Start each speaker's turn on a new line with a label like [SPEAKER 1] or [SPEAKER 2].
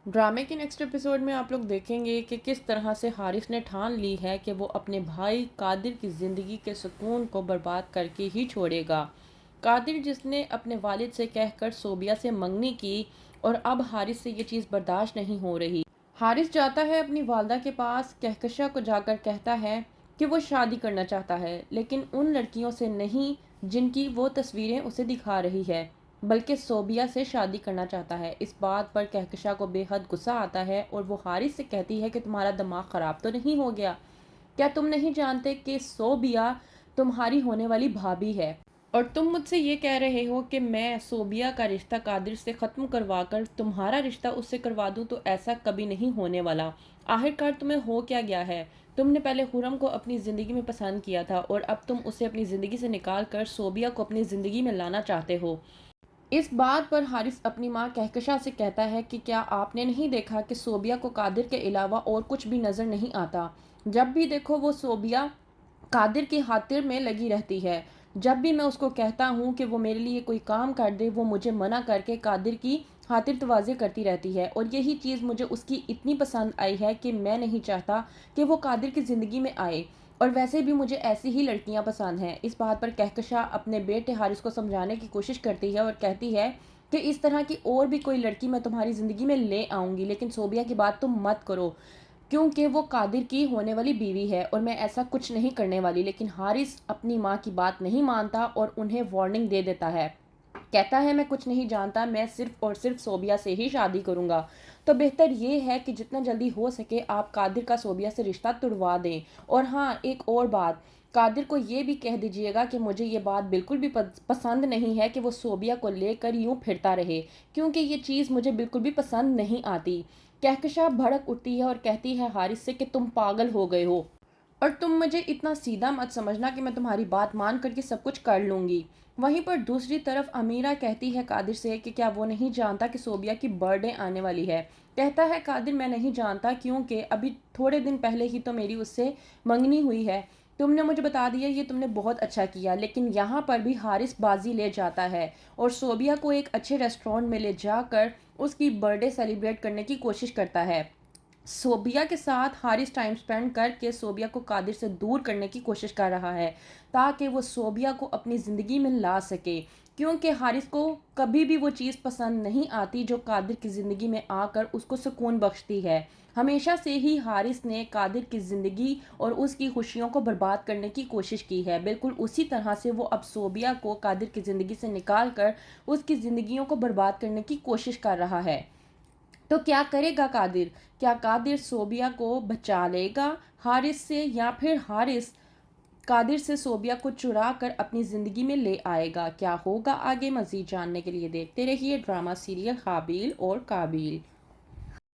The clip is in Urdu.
[SPEAKER 1] ڈرامے کے نیکسٹ ایپیسوڈ میں آپ لوگ دیکھیں گے کہ کس طرح سے حارث نے ٹھان لی ہے کہ وہ اپنے بھائی قادر کی زندگی کے سکون کو برباد کر کے ہی چھوڑے گا۔ قادر جس نے اپنے والد سے کہہ کر صوبیہ سے منگنی کی اور اب حارث سے یہ چیز برداشت نہیں ہو رہی۔ حارث جاتا ہے اپنی والدہ کے پاس، کہکشاں کو جا کر کہتا ہے کہ وہ شادی کرنا چاہتا ہے، لیکن ان لڑکیوں سے نہیں جن کی وہ تصویریں اسے دکھا رہی ہے، بلکہ صوبیہ سے شادی کرنا چاہتا ہے۔ اس بات پر کہکشاں کو بے حد غصہ آتا ہے اور وہ حارث سے کہتی ہے کہ تمہارا دماغ خراب تو نہیں ہو گیا؟ کیا تم نہیں جانتے کہ صوبیہ تمہاری ہونے والی بھابھی ہے؟ اور تم مجھ سے یہ کہہ رہے ہو کہ میں صوبیہ کا رشتہ قادر سے ختم کروا کر تمہارا رشتہ اس سے کروا دوں، تو ایسا کبھی نہیں ہونے والا۔ آخرکار تمہیں ہو کیا گیا ہے؟ تم نے پہلے خرم کو اپنی زندگی میں پسند کیا تھا اور اب تم اسے اپنی زندگی سے نکال کر صوبیہ کو اپنی زندگی میں لانا چاہتے ہو۔ اس بات پر حارث اپنی ماں کہکشاں سے کہتا ہے کہ کیا آپ نے نہیں دیکھا کہ صوبیہ کو قادر کے علاوہ اور کچھ بھی نظر نہیں آتا؟ جب بھی دیکھو وہ صوبیہ قادر کی خاطر میں لگی رہتی ہے۔ جب بھی میں اس کو کہتا ہوں کہ وہ میرے لیے کوئی کام کر دے، وہ مجھے منع کر کے قادر کی خاطر تواضع کرتی رہتی ہے، اور یہی چیز مجھے اس کی اتنی پسند آئی ہے کہ میں نہیں چاہتا کہ وہ قادر کی زندگی میں آئے، اور ویسے بھی مجھے ایسی ہی لڑکیاں پسند ہیں۔ اس بات پر کہکشاں اپنے بیٹے حارث کو سمجھانے کی کوشش کرتی ہے اور کہتی ہے کہ اس طرح کی اور بھی کوئی لڑکی میں تمہاری زندگی میں لے آؤں گی، لیکن صوبیہ کی بات تم مت کرو، کیونکہ وہ قادر کی ہونے والی بیوی ہے اور میں ایسا کچھ نہیں کرنے والی۔ لیکن حارث اپنی ماں کی بات نہیں مانتا اور انہیں وارننگ دے دیتا ہے، کہتا ہے میں کچھ نہیں جانتا، میں صرف اور صرف صوبیہ سے ہی شادی کروں گا، تو بہتر یہ ہے کہ جتنا جلدی ہو سکے آپ قادر کا صوبیہ سے رشتہ تڑوا دیں۔ اور ہاں، ایک اور بات، قادر کو یہ بھی کہہ دیجیے گا کہ مجھے یہ بات بالکل بھی پسند نہیں ہے کہ وہ صوبیہ کو لے کر یوں پھرتا رہے، کیونکہ یہ چیز مجھے بالکل بھی پسند نہیں آتی۔ کہکشاں بھڑک اٹھتی ہے اور کہتی ہے حارث سے کہ تم پاگل ہو گئے ہو، اور تم مجھے اتنا سیدھا مت سمجھنا کہ میں تمہاری بات مان کر کے سب کچھ کر لوں گی۔ وہیں پر دوسری طرف امیرہ کہتی ہے قادر سے کہ کیا وہ نہیں جانتا کہ صوبیہ کی برتھ ڈے آنے والی ہے؟ کہتا ہے قادر میں نہیں جانتا، کیونکہ ابھی تھوڑے دن پہلے ہی تو میری اس سے منگنی ہوئی ہے، تم نے مجھے بتا دیا، یہ تم نے بہت اچھا کیا۔ لیکن یہاں پر بھی حارث بازی لے جاتا ہے اور صوبیہ کو ایک اچھے ریسٹورینٹ میں لے جا کر اس کی برتھ ڈے سیلیبریٹ کرنے کی کوشش کرتا ہے۔ صوبیہ کے ساتھ حارث ٹائم سپینڈ کر کے صوبیہ کو قادر سے دور کرنے کی کوشش کر رہا ہے، تاکہ وہ صوبیہ کو اپنی زندگی میں لا سکے، کیونکہ حارث کو کبھی بھی وہ چیز پسند نہیں آتی جو قادر کی زندگی میں آ کر اس کو سکون بخشتی ہے۔ ہمیشہ سے ہی حارث نے قادر کی زندگی اور اس کی خوشیوں کو برباد کرنے کی کوشش کی ہے، بالکل اسی طرح سے وہ اب صوبیہ کو قادر کی زندگی سے نکال کر اس کی زندگیوں کو برباد کرنے کی کوشش کر رہا ہے۔ تو کیا کرے گا قادر؟ کیا قادر صوبیہ کو بچا لے گا حارث سے، یا پھر حارث قادر سے صوبیہ کو چرا کر اپنی زندگی میں لے آئے گا؟ کیا ہوگا آگے؟ مزید جاننے کے لیے دیکھتے رہیے ڈرامہ سیریل قابیل اور قابیل۔